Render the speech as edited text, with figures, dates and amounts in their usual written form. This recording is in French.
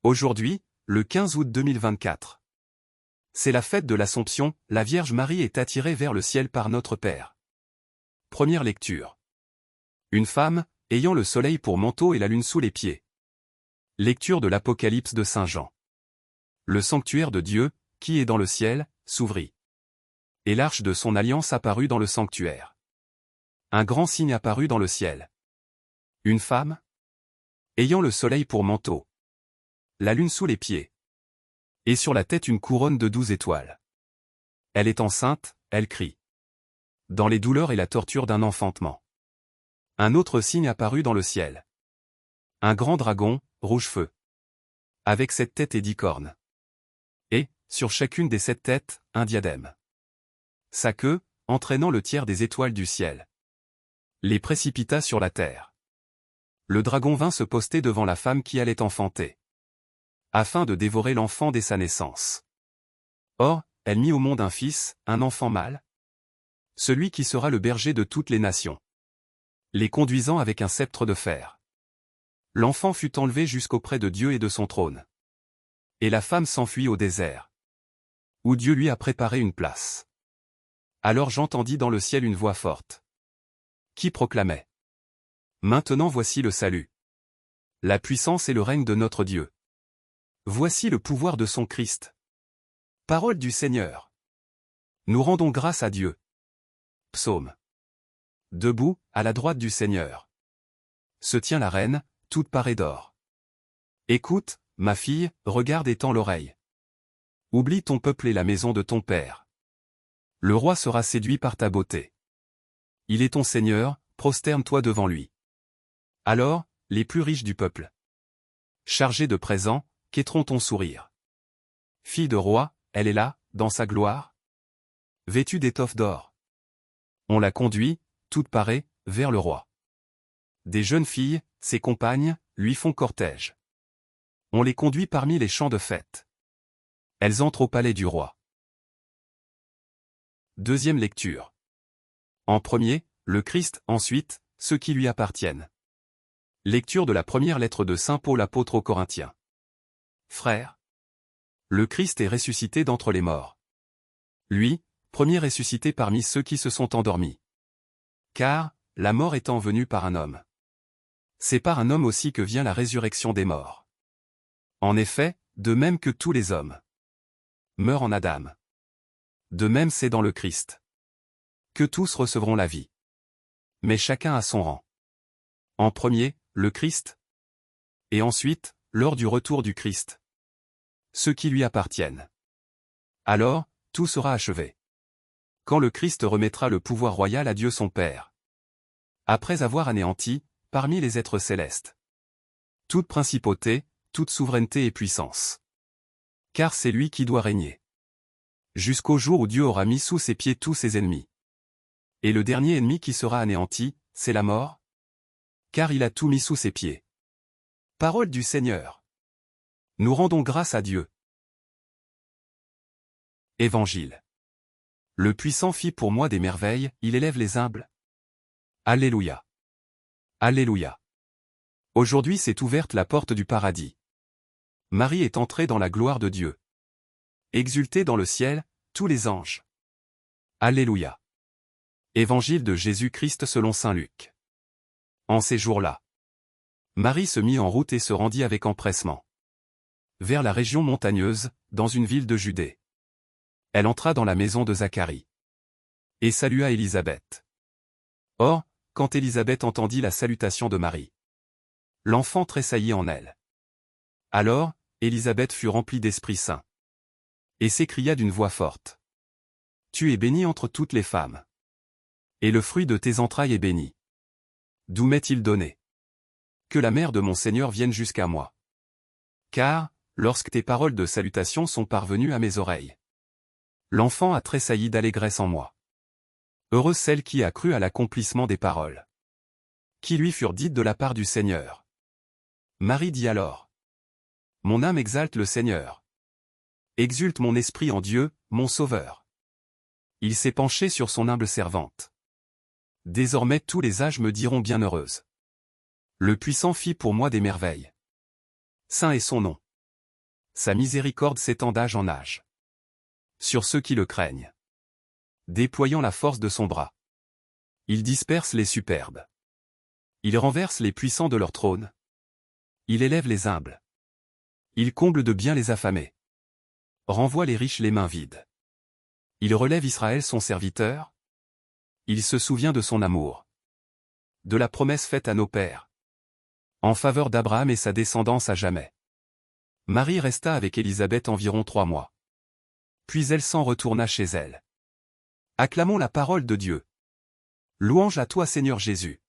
Aujourd'hui, le 15 août 2024. C'est la fête de l'Assomption, la Vierge Marie est attirée vers le ciel par notre Père. Première lecture. Une femme, ayant le soleil pour manteau et la lune sous les pieds. Lecture de l'Apocalypse de Saint Jean. Le sanctuaire de Dieu, qui est dans le ciel, s'ouvrit. Et l'arche de son alliance apparut dans le sanctuaire. Un grand signe apparut dans le ciel. Une femme, ayant le soleil pour manteau, la lune sous les pieds, et sur la tête une couronne de 12 étoiles. Elle est enceinte, elle crie. Dans les douleurs et la torture d'un enfantement. Un autre signe apparut dans le ciel. Un grand dragon, rouge feu. Avec 7 têtes et 10 cornes. Et, sur chacune des 7 têtes, un diadème. Sa queue, entraînant le tiers des étoiles du ciel, les précipita sur la terre. Le dragon vint se poster devant la femme qui allait enfanter, afin de dévorer l'enfant dès sa naissance. Or, elle mit au monde un fils, un enfant mâle, celui qui sera le berger de toutes les nations, les conduisant avec un sceptre de fer. L'enfant fut enlevé jusqu'auprès de Dieu et de son trône. Et la femme s'enfuit au désert, où Dieu lui a préparé une place. Alors j'entendis dans le ciel une voix forte, qui proclamait: Maintenant voici le salut, la puissance et le règne de notre Dieu. Voici le pouvoir de son Christ. Parole du Seigneur. Nous rendons grâce à Dieu. Psaume. Debout, à la droite du Seigneur, se tient la reine, toute parée d'or. Écoute, ma fille, regarde et tends l'oreille. Oublie ton peuple et la maison de ton père. Le roi sera séduit par ta beauté. Il est ton Seigneur, prosterne-toi devant lui. Alors, les plus riches du peuple, chargés de présents, quêteront ton sourire. Fille de roi, elle est là, dans sa gloire, vêtue d'étoffes d'or. On la conduit, toute parée, vers le roi. Des jeunes filles, ses compagnes, lui font cortège. On les conduit parmi les champs de fête. Elles entrent au palais du roi. Deuxième lecture. En premier, le Christ, ensuite, ceux qui lui appartiennent. Lecture de la première lettre de Saint Paul apôtre aux Corinthiens. Frères, le Christ est ressuscité d'entre les morts. Lui, premier ressuscité parmi ceux qui se sont endormis. Car, la mort étant venue par un homme, c'est par un homme aussi que vient la résurrection des morts. En effet, de même que tous les hommes meurent en Adam, de même c'est dans le Christ que tous recevront la vie. Mais chacun à son rang. En premier, le Christ, et ensuite, lors du retour du Christ, ceux qui lui appartiennent. Alors, tout sera achevé, quand le Christ remettra le pouvoir royal à Dieu son Père, après avoir anéanti, parmi les êtres célestes, toute principauté, toute souveraineté et puissance. Car c'est lui qui doit régner, jusqu'au jour où Dieu aura mis sous ses pieds tous ses ennemis. Et le dernier ennemi qui sera anéanti, c'est la mort, car il a tout mis sous ses pieds. Parole du Seigneur. Nous rendons grâce à Dieu. Évangile. Le puissant fit pour moi des merveilles, il élève les humbles. Alléluia. Alléluia. Aujourd'hui s'est ouverte la porte du paradis. Marie est entrée dans la gloire de Dieu. Exultez dans le ciel, tous les anges. Alléluia. Évangile de Jésus-Christ selon saint Luc. En ces jours-là, Marie se mit en route et se rendit avec empressement vers la région montagneuse, dans une ville de Judée. Elle entra dans la maison de Zacharie et salua Élisabeth. Or, quand Élisabeth entendit la salutation de Marie, l'enfant tressaillit en elle. Alors, Élisabeth fut remplie d'Esprit Saint et s'écria d'une voix forte: Tu es bénie entre toutes les femmes, et le fruit de tes entrailles est béni. D'où m'est-il donné que la mère de mon Seigneur vienne jusqu'à moi? Car, lorsque tes paroles de salutation sont parvenues à mes oreilles, l'enfant a tressailli d'allégresse en moi. Heureuse celle qui a cru à l'accomplissement des paroles qui lui furent dites de la part du Seigneur. Marie dit alors: Mon âme exalte le Seigneur. Exulte mon esprit en Dieu, mon Sauveur. Il s'est penché sur son humble servante. Désormais tous les âges me diront bienheureuse. Le Puissant fit pour moi des merveilles. Saint est son nom. Sa miséricorde s'étend d'âge en âge. Sur ceux qui le craignent. Déployant la force de son bras. Il disperse les superbes. Il renverse les puissants de leur trône. Il élève les humbles. Il comble de bien les affamés. Renvoie les riches les mains vides. Il relève Israël son serviteur. Il se souvient de son amour. De la promesse faite à nos pères. En faveur d'Abraham et sa descendance à jamais. Marie resta avec Élisabeth environ 3 mois. Puis elle s'en retourna chez elle. Acclamons la parole de Dieu. Louange à toi Seigneur Jésus.